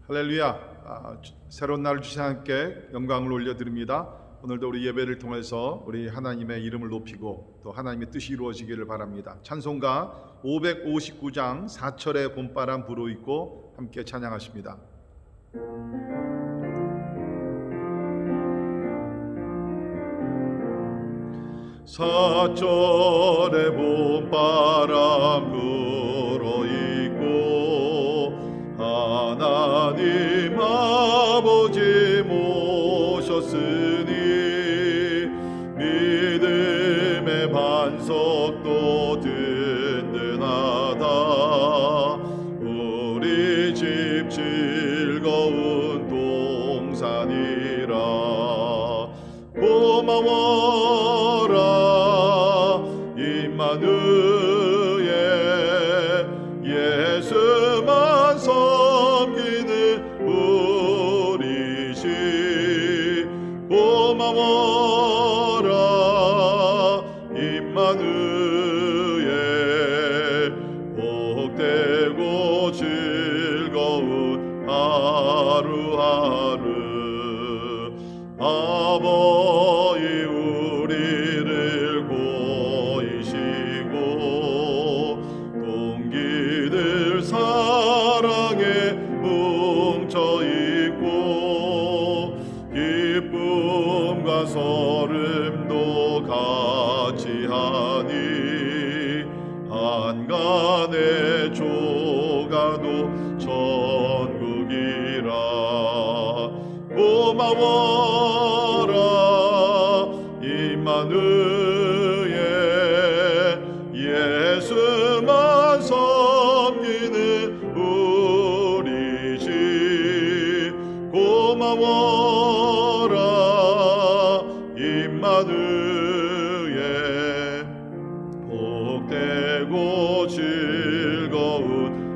할렐루야. 새로운 날을 주신 하나님께 영광을 올려드립니다. 오늘도 우리 예배를 통해서 우리 하나님의 이름을 높이고 또 하나님의 뜻이 이루어지기를 바랍니다. 찬송가 559장 4철의 봄바람 불어있고 함께 찬양하십니다. 사철의 봄바람 불어있고 하나님 아버지 모셨으니 믿음의 반석도 든든하다. 우리 집 즐거운 동산이라. 고마워라 임마누엘, 예수만 섬기는 우리 집. 고마워라 임마누엘, 복되고 즐거운 하루하루. 아버지 우리를 보이시고 동기들 사랑에 뭉쳐있고 기쁨과 소름도 같이 하니 한간의 조가도 천국이라. 고마워라 임마누엘, 예수만 섬기는 우리 집. 고마워라 임마누엘, 복되고 즐거운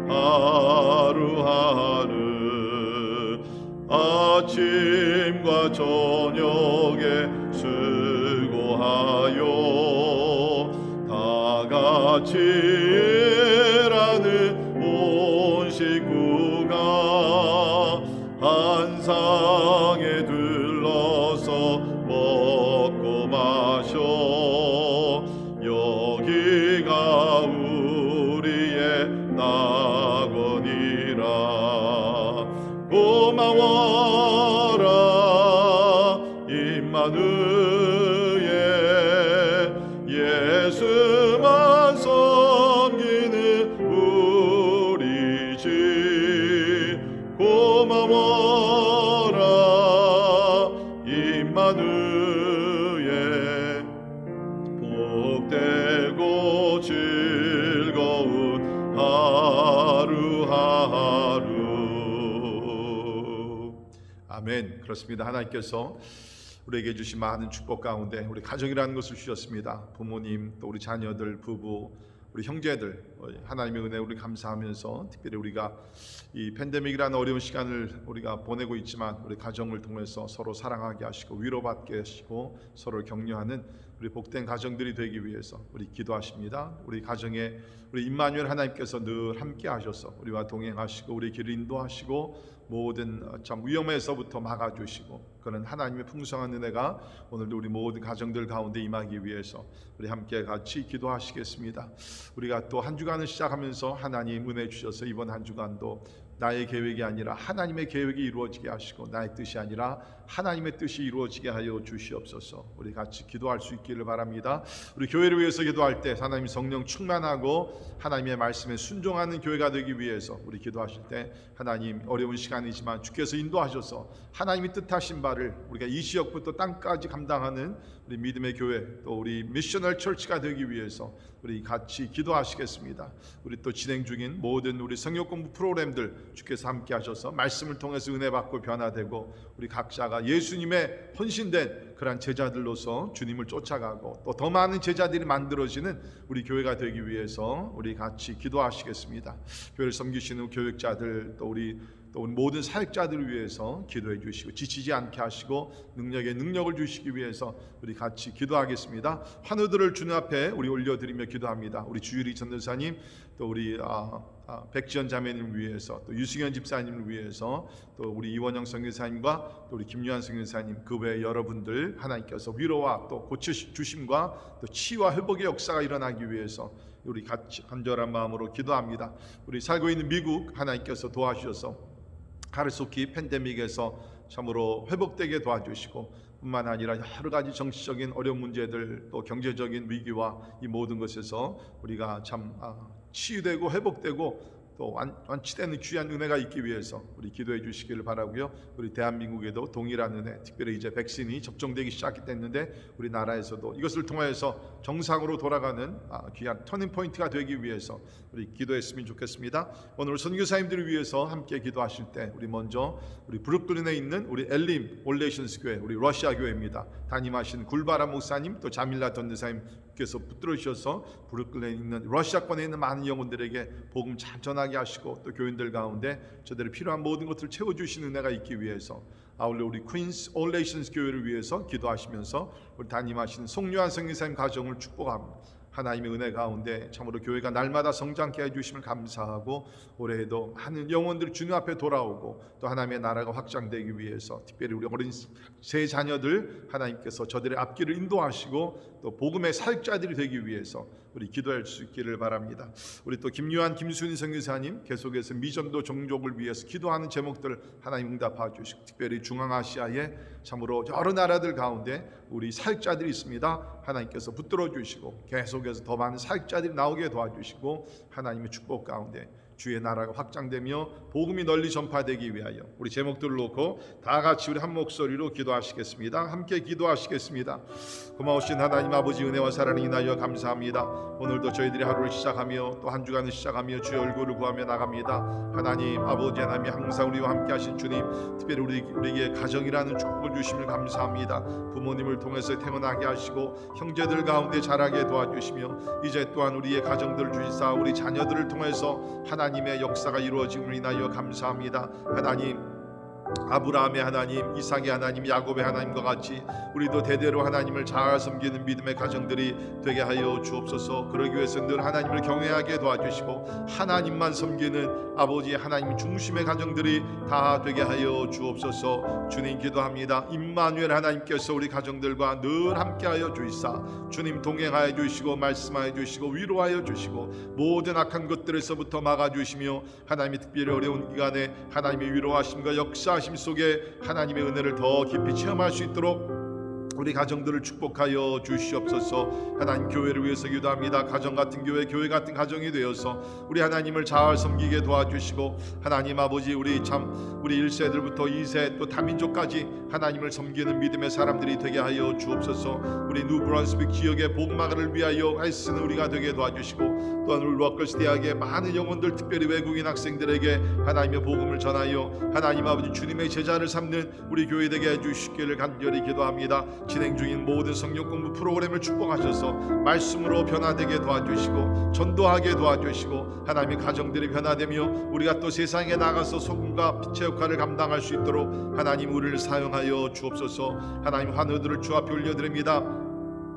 하루하루. 아침과 저녁에 수고하여 다 같이 일하는 온 식구가 한 상에 둘러서 먹고 마셔. 여기가 우리의 낙원이라. 고마워라 임마누엘, 예수만 섬기는 우리 집. 고마워라 임마누엘, 복되고 즐거운 하루하루. 아멘. 그렇습니다. 하나님께서 우리에게 주신 많은 축복 가운데 우리 가족이라는 것을 주셨습니다. 부모님, 또 우리 자녀들, 부부, 우리 형제들, 하나님의 은혜 우리 감사하면서 특별히 우리가 이 팬데믹이라는 어려운 시간을 우리가 보내고 있지만 우리 가정을 통해서 서로 사랑하게 하시고 위로받게 하시고 서로를 격려하는 우리 복된 가정들이 되기 위해서 우리 기도하십니다. 우리 가정에 우리 임마누엘 하나님께서 늘 함께 하셔서 우리와 동행하시고 우리 길을 인도하시고 모든 참 위험에서부터 막아주시고 그런 하나님의 풍성한 은혜가 오늘도 우리 모든 가정들 가운데 임하기 위해서 우리 함께 같이 기도하시겠습니다. 우리가 또 한 주간을 시작하면서 하나님 은혜 주셔서 이번 한 주간도 나의 계획이 아니라 하나님의 계획이 이루어지게 하시고 나의 뜻이 아니라 하나님의 뜻이 이루어지게 하여 주시옵소서. 우리 같이 기도할 수 있기를 바랍니다. 우리 교회를 위해서 기도할 때 하나님 성령 충만하고 하나님의 말씀에 순종하는 교회가 되기 위해서 우리 기도하실 때 하나님 어려운 시간이지만 주께서 인도하셔서 하나님이 뜻하신 바를 우리가 이 지역부터 땅까지 감당하는 우리 믿음의 교회 또 우리 미셔널 처치가 되기 위해서 우리 같이 기도하시겠습니다. 우리 또 진행 중인 모든 우리 성역 공부 프로그램들 주께서 함께 하셔서 말씀을 통해서 은혜 받고 변화되고 우리 각자가 예수님의 헌신된 그러한 제자들로서 주님을 쫓아가고 또 더 많은 제자들이 만들어지는 우리 교회가 되기 위해서 우리 같이 기도하시겠습니다. 교회를 섬기시는 교육자들 또 우리 모든 사역자들을 위해서 기도해 주시고 지치지 않게 하시고 능력에 능력을 주시기 위해서 우리 같이 기도하겠습니다. 환우들을 주님 앞에 우리 올려드리며 기도합니다. 우리 주유리 전도사님 또 우리 백지연 자매님을 위해서, 또 유승현 집사님을 위해서, 또 우리 이원영 선교사님과 또 우리 김유한 선교사님, 그 외 여러분들 하나님께서 위로와 또 고쳐 주심과 또 치유와 회복의 역사가 일어나기 위해서 우리 같이 간절한 마음으로 기도합니다. 우리 살고 있는 미국 하나님께서 도와주셔서 하루속히 팬데믹에서 참으로 회복되게 도와주시고, 뿐만 아니라 여러 가지 정치적인 어려운 문제들, 또 경제적인 위기와 이 모든 것에서 우리가 참 치유되고 회복되고 또 완치되는 귀한 은혜가 있기 위해서 우리 기도해 주시기를 바라고요. 우리 대한민국에도 동일한 은혜, 특별히 이제 백신이 접종되기 시작됐는데 우리나라에서도 이것을 통하여서 정상으로 돌아가는 귀한 터닝 포인트가 되기 위해서 우리 기도했으면 좋겠습니다. 오늘 선교사님들을 위해서 함께 기도하실 때 우리 먼저 우리 브루클린에 있는 우리 엘림 올레이션스 교회, 우리 러시아 교회입니다. 담임하신 굴바라 목사님, 또 자밀라 전도사님께서 붙들어 주셔서 브루클린에 있는 러시아권에 있는 많은 영혼들에게 복음 잘 전하게 하시고, 또 교인들 가운데 저들이 필요한 모든 것들을 채워주시는 은혜가 있기 위해서 아울러 우리 퀸스 올레이션스 교회를 위해서 기도하시면서 우리 담임하신 송유한 선교사님 가정을 축복합니다. 하나님의 은혜 가운데 참으로 교회가 날마다 성장케 해주심을 감사하고, 올해에도 많은 영혼들이 주님 앞에 돌아오고 또 하나님의 나라가 확장되기 위해서 특별히 우리 어린 세 자녀들 하나님께서 저들의 앞길을 인도하시고 또 복음의 사역자들이 되기 위해서 우리 기도할 수 있기를 바랍니다. 우리 또 김유한 김순희 선교사님 계속해서 미전도 종족을 위해서 기도하는 제목들 하나님 응답해 주시고, 특별히 중앙아시아에 참으로 여러 나라들 가운데 우리 사역자들이 있습니다. 하나님께서 붙들어 주시고 계속해서 더 많은 사역자들이 나오게 도와주시고, 하나님의 축복 가운데 주의 나라가 확장되며 복음이 널리 전파되기 위하여 우리 제목들을 놓고 다 같이 우리 한 목소리로 기도하시겠습니다. 함께 기도하시겠습니다. 고마우신 하나님 아버지, 은혜와 사랑을 인하여 감사합니다. 오늘도 저희들이 하루를 시작하며 또 한 주간을 시작하며 주의 얼굴을 구하며 나갑니다. 하나님 아버지, 하나님이 항상 우리와 함께 하신 주님, 특별히 우리에게 가정이라는 축복을 주심을 감사합니다. 부모님을 통해서 태어나게 하시고 형제들 가운데 자라게 도와주시며, 이제 또한 우리의 가정들을 주시사 우리 자녀들을 통해서 하나님의 역사가 이루어짐을 인하여 감사합니다. 하나님, 아브라함의 하나님, 이삭의 하나님, 야곱의 하나님과 같이 우리도 대대로 하나님을 잘 섬기는 믿음의 가정들이 되게 하여 주옵소서. 그러기 위해서 늘 하나님을 경외하게 도와주시고 하나님만 섬기는 아버지 하나님 중심의 가정들이 다 되게 하여 주옵소서. 주님 기도합니다. 임마누엘 하나님께서 우리 가정들과 늘 함께하여 주시사 주님 동행하여 주시고 말씀하여 주시고 위로하여 주시고 모든 악한 것들에서부터 막아주시며, 하나님이 특별히 어려운 기간에 하나님의 위로하심과 역사하심 속에 하나님의 은혜를 더 깊이 체험할 수 있도록 우리 가정들을 축복하여 주시옵소서. 하나님, 교회를 위해서 기도합니다. 가정 같은 교회, 교회 같은 가정이 되어서 우리 하나님을 잘 섬기게 도와주시고, 하나님 아버지, 우리 1세들부터 2세 또 다민족까지 하나님을 섬기는 믿음의 사람들이 되게 하여 주옵소서. 우리 뉴브런스윅 지역의 복음화를 위하여 애쓰는 우리가 되게 도와주시고, 또한 우리 러커스 대학의 많은 영혼들, 특별히 외국인 학생들에게 하나님의 복음을 전하여 하나님 아버지 주님의 제자를 삼는 우리 교회 되게 해주시기를 간절히 기도합니다. 진행 중인 모든 성경 공부 프로그램을 축복하셔서 말씀으로 변화되게 도와주시고 전도하게 도와주시고, 하나님의 가정들이 변화되며 우리가 또 세상에 나가서 소금과 빛의 역할을 감당할 수 있도록 하나님 우리를 사용하여 주옵소서. 하나님, 환우들을 주 앞에 올려드립니다.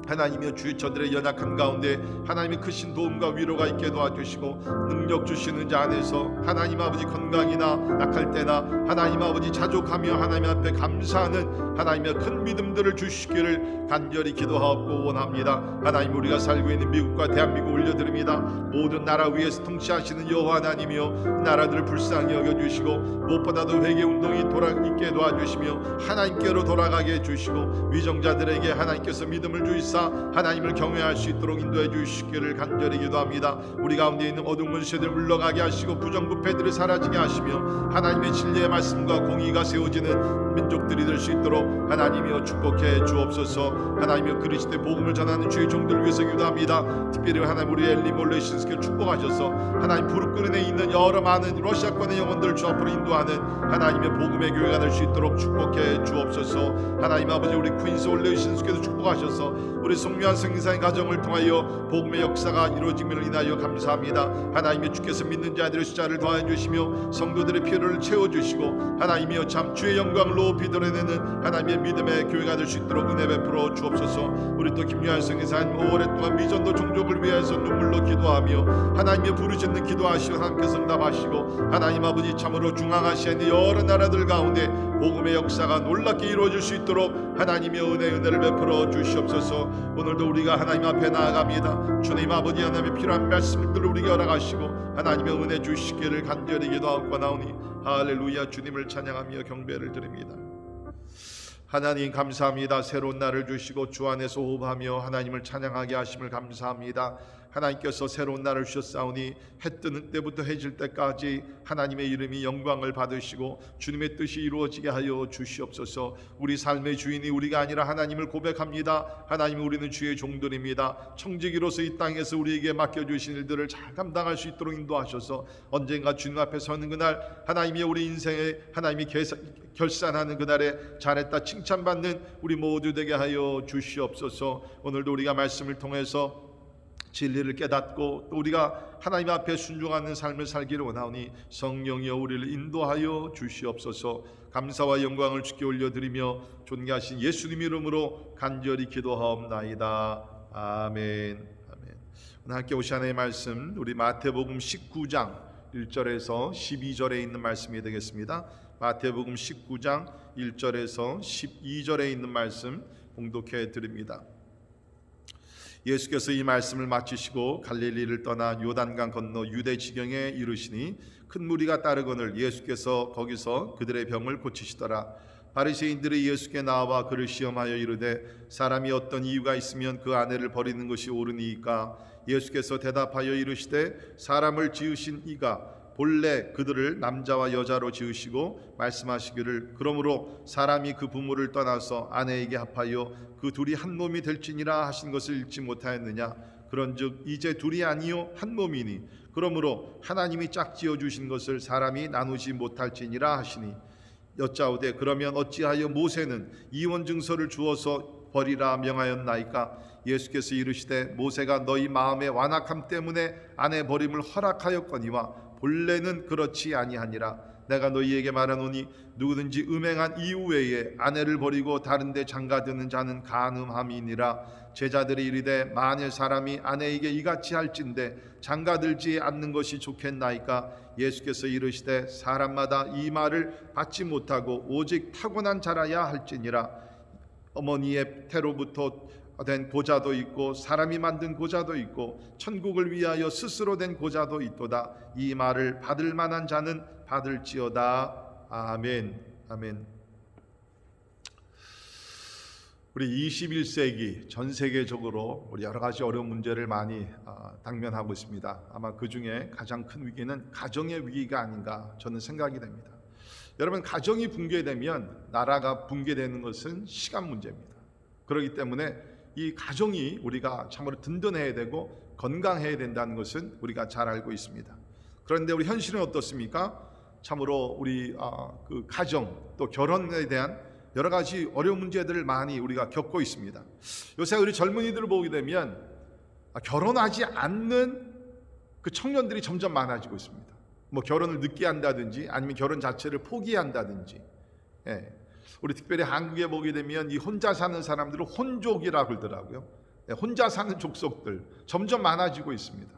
하나님이여, 주의 저들의 연약한 가운데 하나님의 크신 도움과 위로가 있게 도와주시고, 능력 주시는 자 안에서 하나님 아버지 건강이나 약할 때나 하나님 아버지 자족하며 하나님 앞에 감사하는 하나님의 큰 믿음들을 주시기를 간절히 기도하고 원합니다. 하나님, 우리가 살고 있는 미국과 대한민국 올려드립니다. 모든 나라 위에서 통치하시는 여호와 하나님이여, 나라들을 불쌍히 여겨주시고 무엇보다도 회개운동이 있게 도와주시며 하나님께로 돌아가게 해주시고, 위정자들에게 하나님께서 믿음을 주시사 하나님을 경외할 수 있도록 인도해 주시기를 간절히 기도합니다. 우리 가운데 있는 어두운 권세들 물러가게 하시고 부정부패들을 사라지게 하시며 하나님의 진리의 말씀과 공의가 세워지는 민족들이 될 수 있도록 하나님이여 축복해 주옵소서. 하나님이여, 그리스도의 복음을 전하는 주의 종들을 위해서 기도합니다. 특별히 하나님, 우리 엘림 올레이션스를 축복하셔서 하나님 브루클린에 있는 여러 많은 러시아권의 영혼들을 주 앞으로 인도하는 하나님의 복음의 교회가 될 수 있도록 축복해 주옵소서. 하나님 아버지, 우리 퀸스 올레이션스께도 축복하셔서 우리 송미환 성교사의 가정을 통하여 복음의 역사가 이루어짐을 인하여 감사합니다. 하나님의 주께서 믿는 자들의 숫자를 더하여 주시며 성도들의 필요를 채워주시고 하나님이여 참 주의 영광을 높이 드러내는 하나님의 믿음의 교회가 될 수 있도록 은혜 베풀어 주옵소서. 우리 또 김유한 성교사님 오랫동안 미전도 종족을 위해서 눈물로 기도하며 하나님의 부르짖는 기도하시고 하나님께서 응답하시고 하나님 아버지 참으로 중앙아시아의 여러 나라들 가운데 복음의 역사가 놀랍게 이루어질 수 있도록 하나님의 은혜를 베풀어 주시옵소서. 오늘도 우리가 하나님 앞에 나아갑니다. 주님 아버지 하나님의 필요한 말씀들을 우리에게 허락하시고 하나님의 은혜 주시기를 간절히 기도하고 나오니 할렐루야. 주님을 찬양하며 경배를 드립니다. 하나님 감사합니다. 새로운 날을 주시고 주 안에서 호흡하며 하나님을 찬양하게 하심을 감사합니다. 하나님께서 새로운 날을 주셨사오니 해 뜨는 때부터 해 질 때까지 하나님의 이름이 영광을 받으시고 주님의 뜻이 이루어지게 하여 주시옵소서. 우리 삶의 주인이 우리가 아니라 하나님을 고백합니다. 하나님 우리는 주의 종들입니다. 청지기로서 이 땅에서 우리에게 맡겨주신 일들을 잘 감당할 수 있도록 인도하셔서 언젠가 주님 앞에 서는 그날 하나님이 우리 인생에 하나님이 결산하는 그날에 잘했다 칭찬받는 우리 모두 되게 하여 주시옵소서. 오늘도 우리가 말씀을 통해서 진리를 깨닫고 또 우리가 하나님 앞에 순종하는 삶을 살기를 원하오니 성령이여 우리를 인도하여 주시옵소서. 감사와 영광을 주께 올려드리며 존귀하신 예수님 이름으로 간절히 기도하옵나이다. 아멘. 아멘. 오늘 함께 오신 하나님의 말씀 우리 마태복음 19장 1절에서 12절에 있는 말씀이 되겠습니다. 마태복음 19장 1절에서 12절에 있는 말씀 봉독해 드립니다. 예수께서 이 말씀을 마치시고 갈릴리를 떠나 요단강 건너 유대 지경에 이르시니 큰 무리가 따르거늘 예수께서 거기서 그들의 병을 고치시더라. 바리새인들이 예수께 나와 그를 시험하여 이르되 사람이 어떤 이유가 있으면 그 아내를 버리는 것이 옳으니이까? 예수께서 대답하여 이르시되 사람을 지으신 이가 본래 그들을 남자와 여자로 지으시고 말씀하시기를 그러므로 사람이 그 부모를 떠나서 아내에게 합하여 그 둘이 한 몸이 될지니라 하신 것을 읽지 못하였느냐? 그런즉 이제 둘이 아니요 한 몸이니 그러므로 하나님이 짝지어 주신 것을 사람이 나누지 못할지니라 하시니 여짜오되 그러면 어찌하여 모세는 이혼 증서를 주어서 버리라 명하였나이까? 예수께서 이르시되 모세가 너희 마음의 완악함 때문에 아내 버림을 허락하였거니와 본래는 그렇지 아니하니라. 내가 너희에게 말하노니 누구든지 음행한 이후 외에 아내를 버리고 다른 데 장가드는 자는 간음함이니라. 제자들이 이르되 만일 사람이 아내에게 이같이 할진대 장가들지 않는 것이 좋겠나이까? 예수께서 이르시되 사람마다 이 말을 받지 못하고 오직 타고난 자라야 할지니라. 어머니의 태로부터 된 고자도 있고 사람이 만든 고자도 있고 천국을 위하여 스스로 된 고자도 있도다. 이 말을 받을 만한 자는 받을지어다. 아멘. 아멘. 우리 21세기 전 세계적으로 우리 여러 가지 어려운 문제를 많이 당면하고 있습니다. 아마 그 중에 가장 큰 위기는 가정의 위기가 아닌가 저는 생각이 됩니다. 여러분, 가정이 붕괴되면 나라가 붕괴되는 것은 시간 문제입니다. 그렇기 때문에 이 가정이 우리가 참으로 든든해야 되고 건강해야 된다는 것은 우리가 잘 알고 있습니다. 그런데 우리 현실은 어떻습니까? 참으로 우리 그 가정 또 결혼에 대한 여러 가지 어려운 문제들을 많이 우리가 겪고 있습니다. 요새 우리 젊은이들을 보게 되면 결혼하지 않는 그 청년들이 점점 많아지고 있습니다. 뭐 결혼을 늦게 한다든지 아니면 결혼 자체를 포기한다든지. 예. 우리 특별히 한국에 보게 되면 이 혼자 사는 사람들을 혼족이라고 그러더라고요. 혼자 사는 족속들 점점 많아지고 있습니다.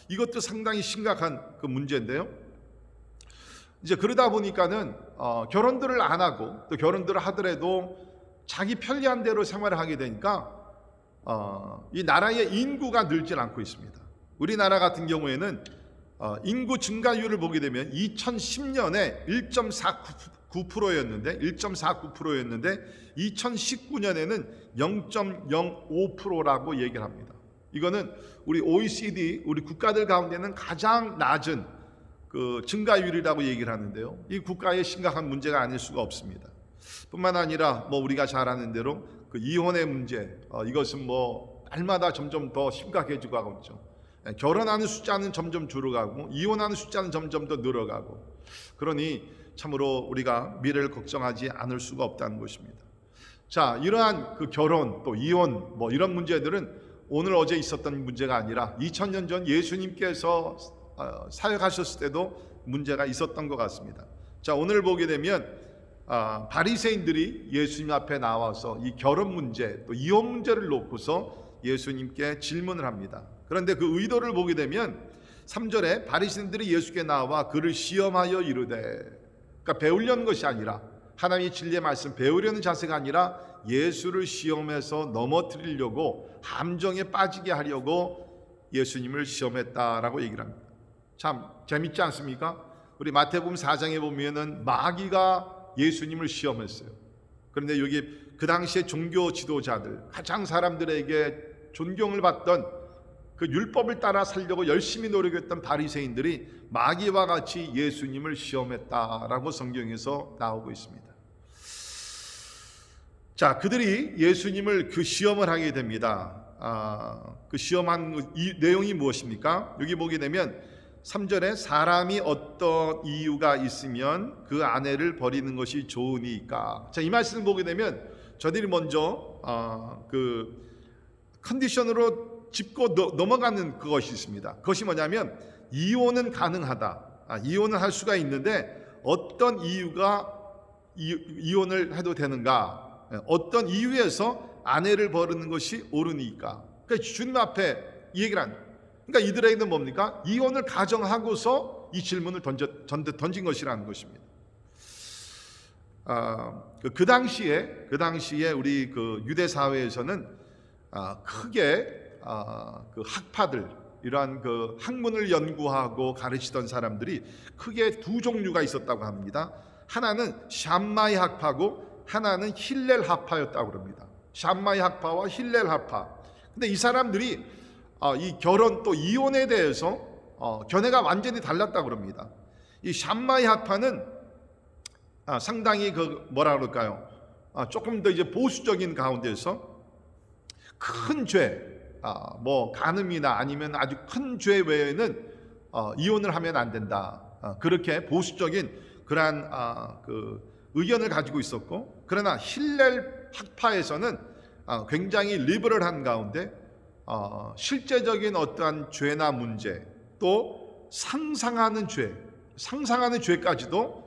이것도 상당히 심각한 그 문제인데요. 이제 그러다 보니까는 결혼들을 안 하고 또 결혼들을 하더라도 자기 편리한 대로 생활을 하게 되니까 이 나라의 인구가 늘질 않고 있습니다. 우리나라 같은 경우에는 인구 증가율을 보게 되면 2010년에 1.49%였는데 2019년에는 0.05%라고 얘기를 합니다. 이거는 우리 OECD 우리 국가들 가운데는 가장 낮은 그 증가율이라고 얘기를 하는데요. 이 국가의 심각한 문제가 아닐 수가 없습니다. 뿐만 아니라 뭐 우리가 잘 아는 대로 그 이혼의 문제 이것은 뭐 날마다 점점 더 심각해지고 하고 있죠. 결혼하는 숫자는 점점 줄어가고 이혼하는 숫자는 점점 더 늘어가고 그러니 참으로 우리가 미래를 걱정하지 않을 수가 없다는 것입니다. 자, 이러한 그 결혼 또 이혼 뭐 이런 문제들은 오늘 어제 있었던 문제가 아니라 2000년 전 예수님께서 사역하셨을 때도 문제가 있었던 것 같습니다. 자, 오늘 보게 되면 바리새인들이 예수님 앞에 나와서 이 결혼 문제 또 이혼 문제를 놓고서 예수님께 질문을 합니다. 그런데 그 의도를 보게 되면 3절에 바리새인들이 예수께 나와 그를 시험하여 이르되, 그러니까 배우려는 것이 아니라 하나님의 진리의 말씀 배우려는 자세가 아니라 예수를 시험해서 넘어뜨리려고 함정에 빠지게 하려고 예수님을 시험했다라고 얘기를 합니다. 참 재밌지 않습니까? 우리 마태복음 4장에 보면은 마귀가 예수님을 시험했어요. 그런데 여기 그 당시에 종교 지도자들, 가장 사람들에게 존경을 받던 그 율법을 따라 살려고 열심히 노력했던 바리새인들이 마귀와 같이 예수님을 시험했다라고 성경에서 나오고 있습니다. 자, 그들이 예수님을 그 시험을 하게 됩니다. 그 시험한 이 내용이 무엇입니까? 여기 보게 되면 3절에 사람이 어떤 이유가 있으면 그 아내를 버리는 것이 좋으니까. 자, 이 말씀을 보게 되면 저들이 먼저 그 컨디션으로 짚고 넘어가는 그것이 있습니다. 그것이 뭐냐면 이혼은 가능하다. 이혼을 할 수가 있는데 어떤 이유가 이혼을 해도 되는가? 어떤 이유에서 아내를 버리는 것이 옳으니까. 그러니까 주님 앞에 이 얘기를 한. 그러니까 이들에게는 뭡니까? 이혼을 가정하고서 이 질문을 던진 것이라는 것입니다. 그 당시에 우리 그 유대 사회에서는 크게 그 학파들, 이러한 그 학문을 연구하고 가르치던 사람들이 크게 두 종류가 있었다고 합니다. 하나는 샴마이 학파고 하나는 힐렐 학파였다고 합니다. 샴마이 학파와 힐렐 학파. 근데 이 사람들이 이 결혼 또 이혼에 대해서 견해가 완전히 달랐다고 합니다. 이 샴마이 학파는 상당히 그 뭐라 그럴까요? 조금 더 이제 보수적인 가운데서 큰 죄, 뭐 간음이나 아니면 아주 큰 죄 외에는 이혼을 하면 안 된다. 그렇게 보수적인 그러한 그 의견을 가지고 있었고, 그러나 힐렐 학파에서는 굉장히 리버럴한 가운데 실제적인 어떠한 죄나 문제, 또 상상하는 죄까지도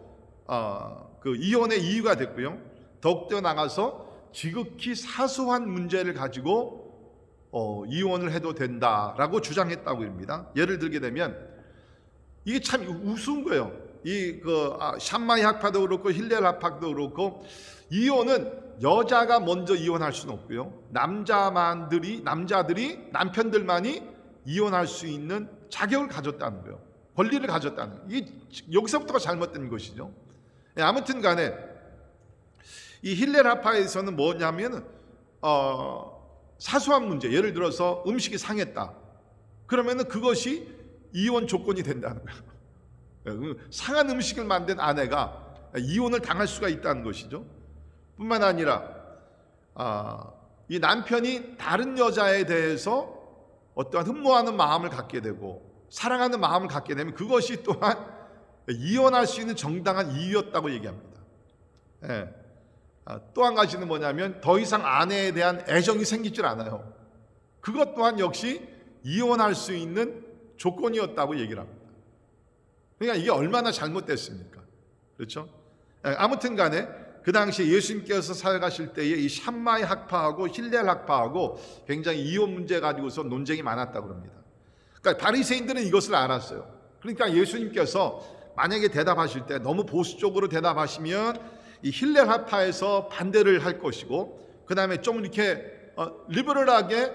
그 이혼의 이유가 됐고요. 더욱더 나가서 지극히 사소한 문제를 가지고 이혼을 해도 된다라고 주장했다고 합니다. 예를 들게 되면 이게 참 우스운 거예요. 이 샴마이 학파도 그렇고 힐렐 학파도 그렇고 이혼은 여자가 먼저 이혼할 수는 없고요. 남자들이 남편들만이 이혼할 수 있는 자격을 가졌다는 거예요. 권리를 가졌다는 거예요. 이게 여기서부터가 잘못된 것이죠. 아무튼 간에 이 힐렐 학파에서는 뭐냐면 사소한 문제, 예를 들어서 음식이 상했다. 그러면은 그것이 이혼 조건이 된다는 거예요. 상한 음식을 만든 아내가 이혼을 당할 수가 있다는 것이죠. 뿐만 아니라 이 남편이 다른 여자에 대해서 어떠한 흠모하는 마음을 갖게 되고 사랑하는 마음을 갖게 되면 그것이 또한 이혼할 수 있는 정당한 이유였다고 얘기합니다. 또 한 가지는 뭐냐면 더 이상 아내에 대한 애정이 생기질 않아요. 그것 또한 역시 이혼할 수 있는 조건이었다고 얘기를 합니다. 그러니까 이게 얼마나 잘못됐습니까? 그렇죠? 아무튼 간에 그 당시에 예수님께서 사역하실 때에 이 샴마이 학파하고 힐렐 학파하고 굉장히 이혼 문제 가지고서 논쟁이 많았다고 합니다. 그러니까 바리새인들은 이것을 알았어요. 그러니까 예수님께서 만약에 대답하실 때 너무 보수적으로 대답하시면 이 힐렐 학파에서 반대를 할 것이고, 그 다음에 좀 이렇게 리버럴하게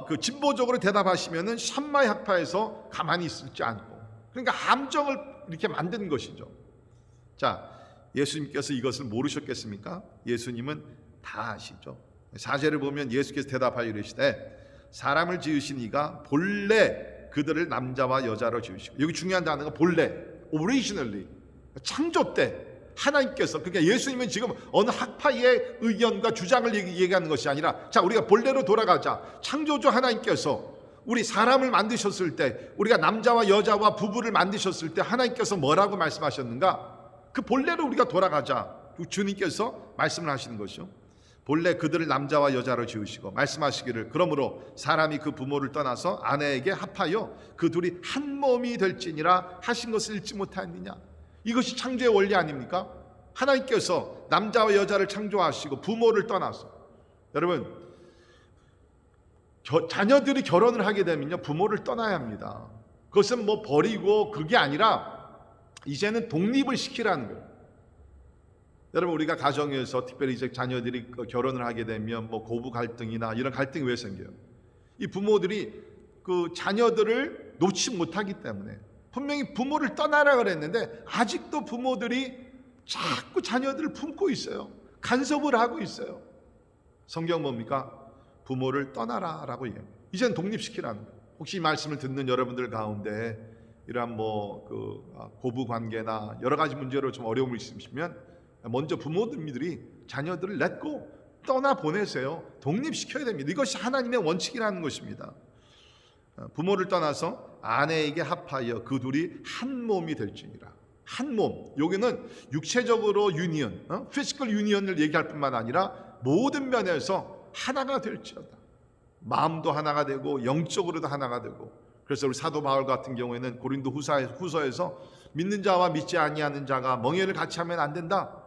그 진보적으로 대답하시면은 샴마이 학파에서 가만히 있을지 않고, 그러니까 함정을 이렇게 만든 것이죠. 자, 예수님께서 이것을 모르셨겠습니까? 예수님은 다 아시죠. 4절을 보면 예수께서 대답하여 이르시되 사람을 지으신 이가 본래 그들을 남자와 여자로 지으시고, 여기 중요한 단어가 본래, originally, 창조 때 하나님께서, 그러니까 예수님은 지금 어느 학파의 의견과 주장을 얘기하는 것이 아니라, 자, 우리가 본래로 돌아가자. 창조주 하나님께서 우리 사람을 만드셨을 때, 우리가 남자와 여자와 부부를 만드셨을 때 하나님께서 뭐라고 말씀하셨는가? 그 본래로 우리가 돌아가자. 주님께서 말씀을 하시는 것이죠. 본래 그들을 남자와 여자로 지으시고 말씀하시기를 그러므로 사람이 그 부모를 떠나서 아내에게 합하여 그 둘이 한 몸이 될지니라 하신 것을 잊지 못하느냐. 이것이 창조의 원리 아닙니까? 하나님께서 남자와 여자를 창조하시고 부모를 떠나서, 여러분 자녀들이 결혼을 하게 되면요 부모를 떠나야 합니다. 그것은 뭐 버리고 그게 아니라 이제는 독립을 시키라는 거예요. 여러분 우리가 가정에서 특별히 이제 자녀들이 결혼을 하게 되면 뭐 고부 갈등이나 이런 갈등이 왜 생겨요? 이 부모들이 그 자녀들을 놓지 못하기 때문에. 분명히 부모를 떠나라 그랬는데 아직도 부모들이 자꾸 자녀들을 품고 있어요. 간섭을 하고 있어요. 성경 뭡니까? 부모를 떠나라라고 얘기해요. 이제는 독립시키라는 거예요. 혹시 이 말씀을 듣는 여러분들 가운데 이러한 고부 관계나 여러 가지 문제로 좀 어려움을 있으시면 먼저 부모님들이 자녀들을 냈고 떠나 보내세요. 독립시켜야 됩니다. 이것이 하나님의 원칙이라는 것입니다. 부모를 떠나서 아내에게 합하여 그 둘이 한 몸이 될지니라. 한 몸. 여기는 육체적으로 유니언, 피지컬 유니언을 얘기할 뿐만 아니라 모든 면에서 하나가 될지어다. 마음도 하나가 되고 영적으로도 하나가 되고. 그래서 우리 사도 바울 같은 경우에는 고린도 후서에서 믿는 자와 믿지 아니하는 자가 멍에를 같이 하면 안 된다.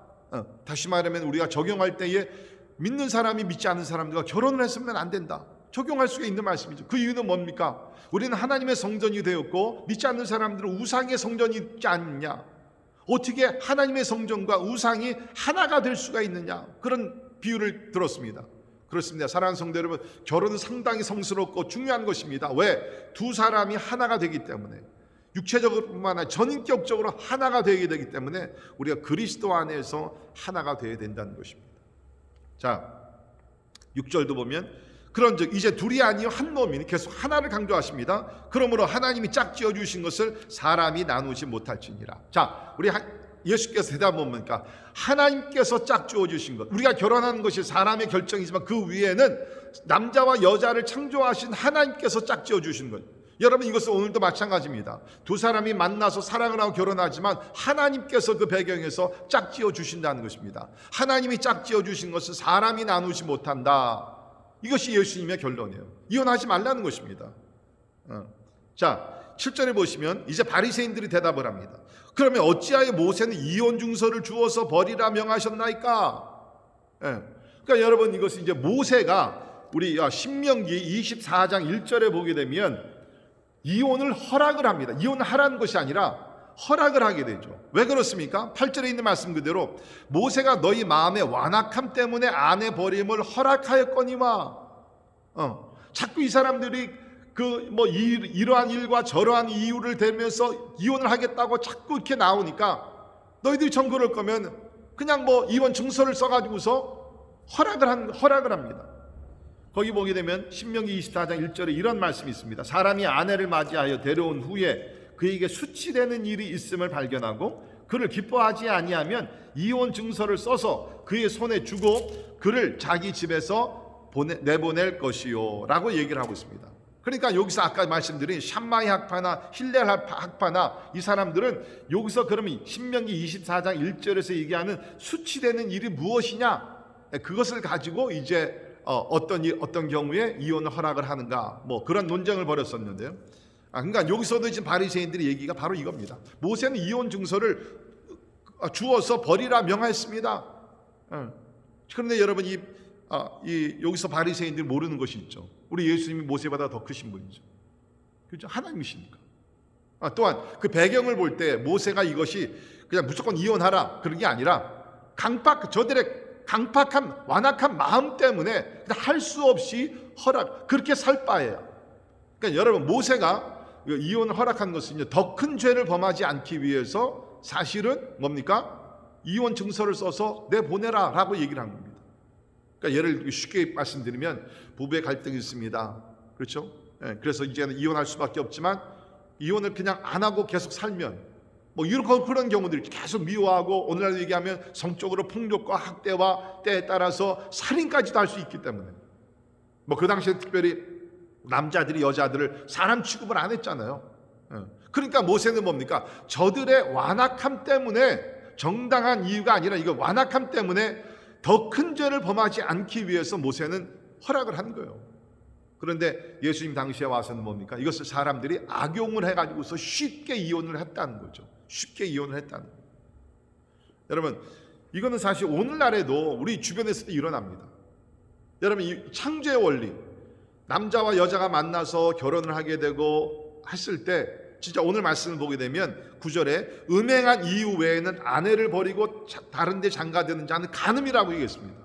다시 말하면 우리가 적용할 때에 믿는 사람이 믿지 않는 사람들과 결혼을 했으면 안 된다. 적용할 수가 있는 말씀이죠. 그 이유는 뭡니까? 우리는 하나님의 성전이 되었고 믿지 않는 사람들은 우상의 성전이 있지 않느냐. 어떻게 하나님의 성전과 우상이 하나가 될 수가 있느냐. 그런 비유를 들었습니다. 그렇습니다. 사랑하는 성도 여러분, 결혼은 상당히 성스럽고 중요한 것입니다. 왜? 두 사람이 하나가 되기 때문에. 육체적으로뿐만 아니라 전인격적으로 하나가 되게 되기 때문에 우리가 그리스도 안에서 하나가 되어야 된다는 것입니다. 자, 6절도 보면 그런즉 이제 둘이 아니요 한 몸이니 계속 하나를 강조하십니다. 그러므로 하나님이 짝지어 주신 것을 사람이 나누지 못할지니라. 자, 우리 예수께서 대답은 뭡니까? 하나님께서 짝지어 주신 것. 우리가 결혼하는 것이 사람의 결정이지만 그 위에는 남자와 여자를 창조하신 하나님께서 짝지어 주신 것. 여러분 이것은 오늘도 마찬가지입니다. 두 사람이 만나서 사랑을 하고 결혼하지만 하나님께서 그 배경에서 짝지어 주신다는 것입니다. 하나님이 짝지어 주신 것을 사람이 나누지 못한다. 이것이 예수님의 결론이에요. 이혼하지 말라는 것입니다. 자, 7절에 보시면 이제 바리새인들이 대답을 합니다. 그러면 어찌하여 모세는 이혼 증서를 주어서 버리라 명하셨나이까? 그러니까 여러분 이것은 이제 모세가 우리 신명기 24장 1절에 보게 되면 이혼을 허락을 합니다. 이혼을 하라는 것이 아니라 허락을 하게 되죠. 왜 그렇습니까? 8절에 있는 말씀 그대로 모세가 너희 마음의 완악함 때문에 아내 버림을 허락하였거니와. 자꾸 이 사람들이 이러한 일과 저러한 이유를 대면서 이혼을 하겠다고 자꾸 이렇게 나오니까 너희들이 정 그럴 거면 그냥 이혼 증서를 써가지고서 허락을 합니다. 거기 보게 되면 신명기 24장 1절에 이런 말씀이 있습니다. 사람이 아내를 맞이하여 데려온 후에 그에게 수치되는 일이 있음을 발견하고 그를 기뻐하지 아니하면 이혼 증서를 써서 그의 손에 주고 그를 자기 집에서 내보낼 것이요 라고 얘기를 하고 있습니다. 그러니까 여기서 아까 말씀드린 샴마이 학파나 힐렐 학파나 이 사람들은 여기서 그러면 신명기 24장 1절에서 얘기하는 수치되는 일이 무엇이냐, 그것을 가지고 이제 어떤 경우에 이혼을 허락을 하는가 그런 논쟁을 벌였었는데요. 그러니까 여기서도 지금 바리새인들의 얘기가 바로 이겁니다. 모세는 이혼 증서를 주어서 버리라 명하였습니다. 그런데 여러분 여기서 바리새인들이 모르는 것이 있죠. 우리 예수님이 모세보다 더 크신 분이죠. 그렇죠? 하나님이시니까. 또한 그 배경을 볼 때 모세가 이것이 그냥 무조건 이혼하라 그런 게 아니라 저들의 강팍한 완악한 마음 때문에 할 수 없이 그렇게 살 바예요. 그러니까 여러분 모세가 이혼을 허락한 것은 더 큰 죄를 범하지 않기 위해서 사실은 뭡니까? 이혼 증서를 써서 내보내라 라고 얘기를 한 겁니다. 그러니까 예를 쉽게 말씀드리면 부부의 갈등이 있습니다. 그렇죠? 그래서 이제는 이혼할 수밖에 없지만 이혼을 그냥 안 하고 계속 살면 그런 경우들이 계속 미워하고 오늘날 얘기하면 성적으로 폭력과 학대와 때에 따라서 살인까지도 할 수 있기 때문에 그 당시에 특별히 남자들이 여자들을 사람 취급을 안 했잖아요. 그러니까 모세는 뭡니까? 저들의 완악함 때문에 정당한 이유가 아니라 이거 완악함 때문에 더 큰 죄를 범하지 않기 위해서 모세는 허락을 한 거예요. 그런데 예수님 당시에 와서는 뭡니까? 이것을 사람들이 악용을 해가지고서 쉽게 이혼을 했다는 거죠. 쉽게 이혼을 했다는 거예요. 여러분, 이거는 사실 오늘날에도 우리 주변에서도 일어납니다. 여러분, 이 창조의 원리, 남자와 여자가 만나서 결혼을 하게 되고 했을 때 진짜 오늘 말씀을 보게 되면 9절에 음행한 이유 외에는 아내를 버리고 다른 데 장가드는 자는 간음이라고 얘기했습니다.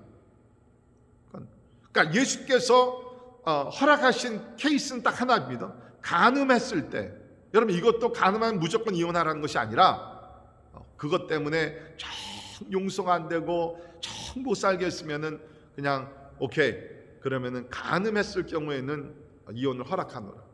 그러니까 예수께서 허락하신 케이스는 딱 하나입니다. 간음했을 때, 여러분 이것도 간음하면 무조건 이혼하라는 것이 아니라 그것 때문에 정 용서가 안 되고 정 못 살게 했으면은 그냥 오케이, 그러면은 간음했을 경우에는 이혼을 허락하노라.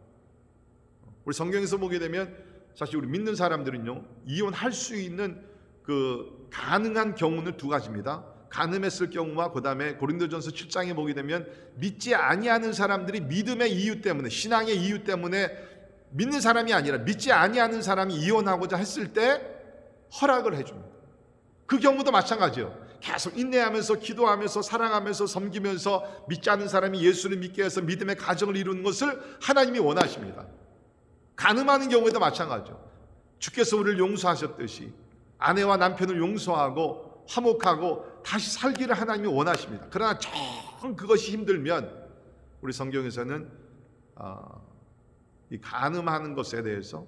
우리 성경에서 보게 되면 사실 우리 믿는 사람들은요, 이혼할 수 있는 그 가능한 경우는 두 가지입니다. 간음했을 경우와 그 다음에 고린도전서 7장에 보게 되면 믿지 아니하는 사람들이 믿음의 이유 때문에, 신앙의 이유 때문에 믿는 사람이 아니라 믿지 아니하는 사람이 이혼하고자 했을 때 허락을 해줍니다. 그 경우도 마찬가지예요. 계속 인내하면서 기도하면서 사랑하면서 섬기면서 믿지 않는 사람이 예수를 믿게 해서 믿음의 가정을 이루는 것을 하나님이 원하십니다. 간음하는 경우에도 마찬가지죠. 주께서 우리를 용서하셨듯이 아내와 남편을 용서하고 화목하고 다시 살기를 하나님이 원하십니다. 그러나 정 그것이 힘들면 우리 성경에서는 이 간음하는 것에 대해서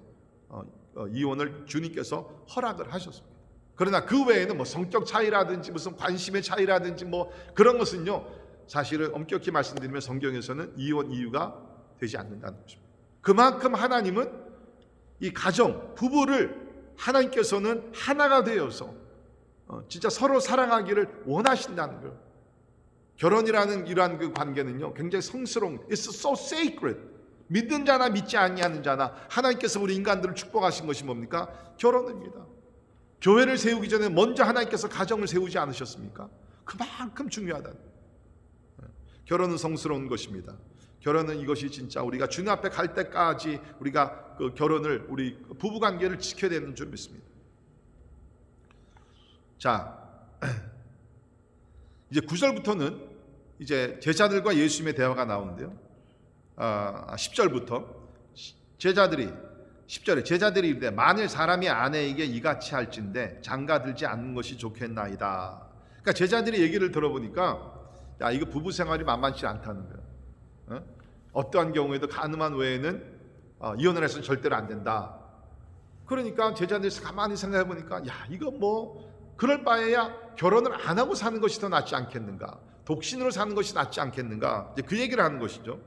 이혼을 주님께서 허락을 하셨습니다. 그러나 그 외에는 뭐 성격 차이라든지 무슨 관심의 차이라든지 뭐 그런 것은요, 사실은 엄격히 말씀드리면 성경에서는 이혼 이유가 되지 않는다는 것입니다. 그만큼 하나님은 이 가정, 부부를 하나님께서는 하나가 되어서 진짜 서로 사랑하기를 원하신다는 거예요. 결혼이라는 이러한 그 관계는요, 굉장히 성스러운, it's so sacred. 믿는 자나 믿지 아니하는 자나 하나님께서 우리 인간들을 축복하신 것이 뭡니까? 결혼입니다. 교회를 세우기 전에 먼저 하나님께서 가정을 세우지 않으셨습니까? 그만큼 중요하다는 거예요. 결혼은 성스러운 것입니다. 결혼은 이것이 진짜 우리가 주님 앞에 갈 때까지 우리가 그 결혼을, 우리 부부 관계를 지켜야 되는 줄 믿습니다. 자, 이제 9절부터는 이제 제자들과 예수님의 대화가 나오는데요. 10절부터 제자들이 10절에 제자들이 이르되 만일 사람이 아내에게 이같이 할진대 장가들지 않는 것이 좋겠나이다. 그러니까 제자들이 얘기를 들어보니까 야, 이거 부부 생활이 만만치 않다는 거예요. 어떠한 경우에도 간음한 외에는 이혼을 해서는 절대로 안 된다. 그러니까 제자들이 가만히 생각해 보니까 야, 이거 뭐 그럴 바에야 결혼을 안 하고 사는 것이 더 낫지 않겠는가, 독신으로 사는 것이 낫지 않겠는가, 이제 그 얘기를 하는 것이죠.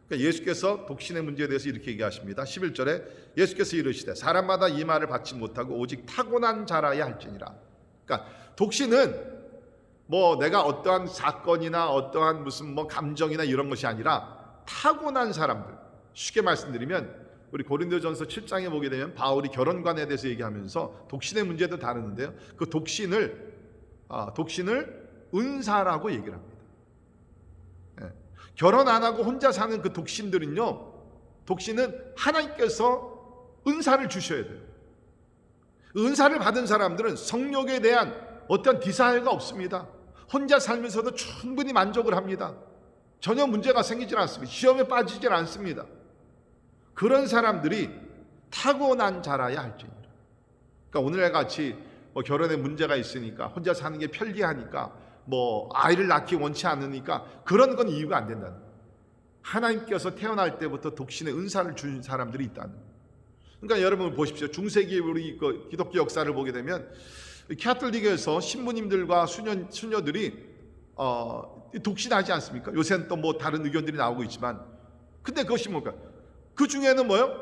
그러니까 예수께서 독신의 문제에 대해서 이렇게 얘기하십니다. 11절에 예수께서 이르시되 사람마다 이 말을 받지 못하고 오직 타고난 자라야 할지니라. 그러니까 독신은 뭐 내가 어떠한 사건이나 어떠한 무슨 뭐 감정이나 이런 것이 아니라 타고난 사람들. 쉽게 말씀드리면 우리 고린도전서 7장에 보게 되면 바울이 결혼관에 대해서 얘기하면서 독신의 문제도 다루는데요. 그 독신을 은사라고 얘기를 합니다. 결혼 안 하고 혼자 사는 그 독신들은요, 독신은 하나님께서 은사를 주셔야 돼요. 은사를 받은 사람들은 성욕에 대한 어떤 디사이어가 없습니다. 혼자 살면서도 충분히 만족을 합니다. 전혀 문제가 생기질 않습니다. 시험에 빠지질 않습니다. 그런 사람들이 타고난 자라야 할지니라. 그러니까 오늘날 같이 뭐 결혼에 문제가 있으니까 혼자 사는 게 편리하니까 뭐 아이를 낳기 원치 않으니까 그런 건 이유가 안 된다는 거예요. 하나님께서 태어날 때부터 독신의 은사를 준 사람들이 있다는 거예요. 그러니까 여러분 보십시오. 중세기 우리 그 기독교 역사를 보게 되면 캐톨릭에서 신부님들과 수녀들이 독신하지 않습니까? 요새는 또 뭐 다른 의견들이 나오고 있지만, 근데 그것이 뭘까? 그 중에는 뭐요?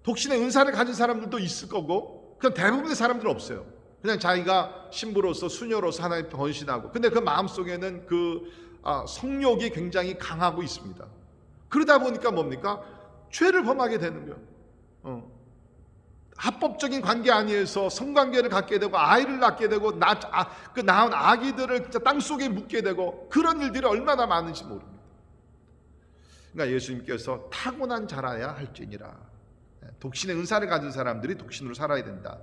독신의 은사를 가진 사람들도 있을 거고, 그냥 대부분의 사람들은 없어요. 그냥 자기가 신부로서 수녀로서 하나님 헌신하고, 근데 그 마음속에는 그 성욕이 굉장히 강하고 있습니다. 그러다 보니까 뭡니까? 죄를 범하게 되는 거예요. 합법적인 관계 안에서 성관계를 갖게 되고 아이를 낳게 되고 그 낳은 아기들을 진짜 땅속에 묻게 되고, 그런 일들이 얼마나 많은지 모릅니다. 그러니까 예수님께서 타고난 자라야 할지니라. 독신의 은사를 가진 사람들이 독신으로 살아야 된다.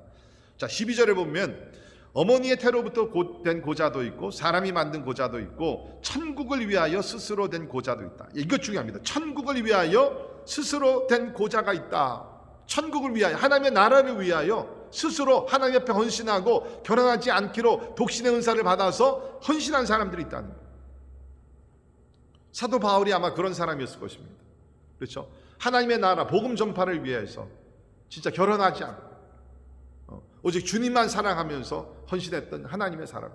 자, 12절에 보면 어머니의 태로부터 된 고자도 있고 사람이 만든 고자도 있고 천국을 위하여 스스로 된 고자도 있다. 이거 중요합니다. 천국을 위하여 스스로 된 고자가 있다. 천국을 위하여, 하나님의 나라를 위하여 스스로 하나님 앞에 헌신하고 결혼하지 않기로 독신의 은사를 받아서 헌신한 사람들이 있다는 거예요. 사도 바울이 아마 그런 사람이었을 것입니다. 그렇죠? 하나님의 나라 복음 전파를 위해서 진짜 결혼하지 않고 오직 주님만 사랑하면서 헌신했던 하나님의 사람.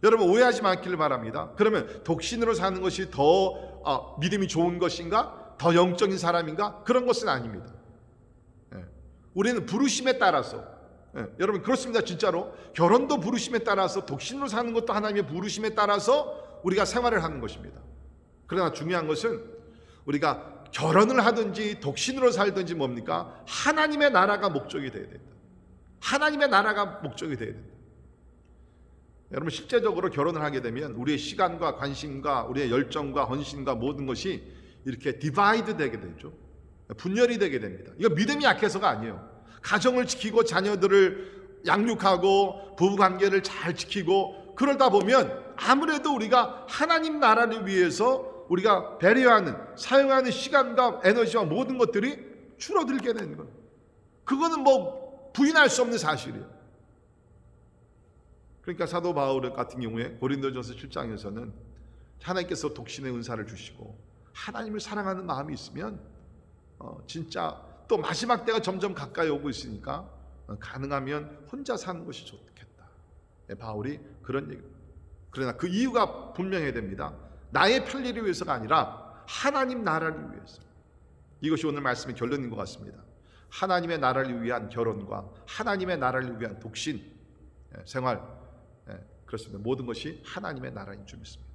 여러분 오해하지 않기를 바랍니다. 그러면 독신으로 사는 것이 더 믿음이 좋은 것인가? 더 영적인 사람인가? 그런 것은 아닙니다. 우리는 부르심에 따라서, 여러분 그렇습니다. 진짜로 결혼도 부르심에 따라서, 독신으로 사는 것도 하나님의 부르심에 따라서 우리가 생활을 하는 것입니다. 그러나 중요한 것은 우리가 결혼을 하든지 독신으로 살든지 뭡니까? 하나님의 나라가 목적이 되어야 된다. 하나님의 나라가 목적이 되어야 된다. 여러분 실제적으로 결혼을 하게 되면 우리의 시간과 관심과 우리의 열정과 헌신과 모든 것이 이렇게 디바이드 되게 되죠. 분열이 되게 됩니다. 이거 믿음이 약해서가 아니에요. 가정을 지키고 자녀들을 양육하고 부부관계를 잘 지키고 그러다 보면 아무래도 우리가 하나님 나라를 위해서 우리가 배려하는, 사용하는 시간과 에너지와 모든 것들이 줄어들게 되는 거예요. 그거는 뭐 부인할 수 없는 사실이에요. 그러니까 사도 바울 같은 경우에 고린도전서 7장에서는 하나님께서 독신의 은사를 주시고 하나님을 사랑하는 마음이 있으면 진짜 또 마지막 때가 점점 가까이 오고 있으니까 가능하면 혼자 사는 것이 좋겠다. 바울이 그런 얘기. 그러나 그 이유가 분명해야 됩니다. 나의 편리를 위해서가 아니라 하나님 나라를 위해서. 이것이 오늘 말씀의 결론인 것 같습니다. 하나님의 나라를 위한 결혼과 하나님의 나라를 위한 독신 생활, 그렇습니다. 모든 것이 하나님의 나라인 줄 믿습니다.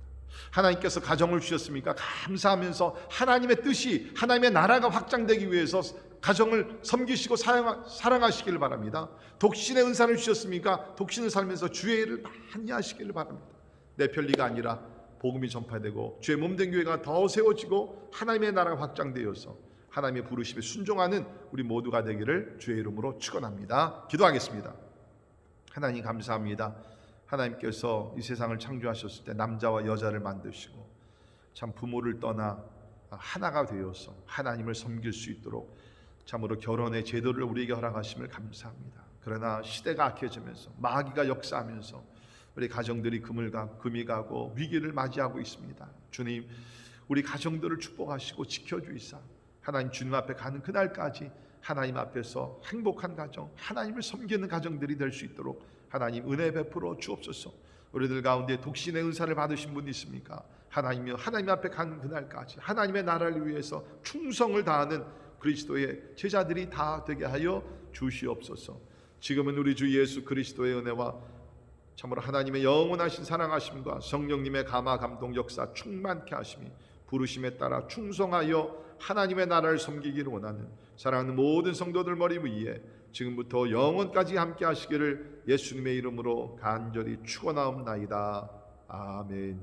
하나님께서 가정을 주셨으니까 감사하면서 하나님의 뜻이, 하나님의 나라가 확장되기 위해서 가정을 섬기시고 사랑하시기를 바랍니다. 독신의 은사를 주셨으니까 독신을 살면서 주의 일을 많이 하시기를 바랍니다. 내 편리가 아니라 복음이 전파되고 주의 몸된 교회가 더 세워지고 하나님의 나라가 확장되어서 하나님의 부르심에 순종하는 우리 모두가 되기를 주의 이름으로 축원합니다. 기도하겠습니다. 하나님 감사합니다. 하나님께서 이 세상을 창조하셨을 때 남자와 여자를 만드시고 참 부모를 떠나 하나가 되어서 하나님을 섬길 수 있도록 참으로 결혼의 제도를 우리에게 허락하심을 감사합니다. 그러나 시대가 악해지면서 마귀가 역사하면서 우리 가정들이 금이 가고 위기를 맞이하고 있습니다. 주님, 우리 가정들을 축복하시고 지켜주이사 하나님 주님 앞에 가는 그날까지 하나님 앞에서 행복한 가정, 하나님을 섬기는 가정들이 될 수 있도록 하나님 은혜 베풀어 주옵소서. 우리들 가운데 독신의 은사를 받으신 분 있습니까? 하나님 앞에 가는 그날까지 하나님의 나라를 위해서 충성을 다하는 그리스도의 제자들이 다 되게 하여 주시옵소서. 지금은 우리 주 예수 그리스도의 은혜와 참으로 하나님의 영원하신 사랑하심과 성령님의 감화 감동 역사 충만케 하심이 부르심에 따라 충성하여 하나님의 나라를 섬기기를 원하는 사랑하는 모든 성도들 머리 위에 지금부터 영원까지 함께 하시기를 예수님의 이름으로 간절히 축원하옵나이다. 아멘.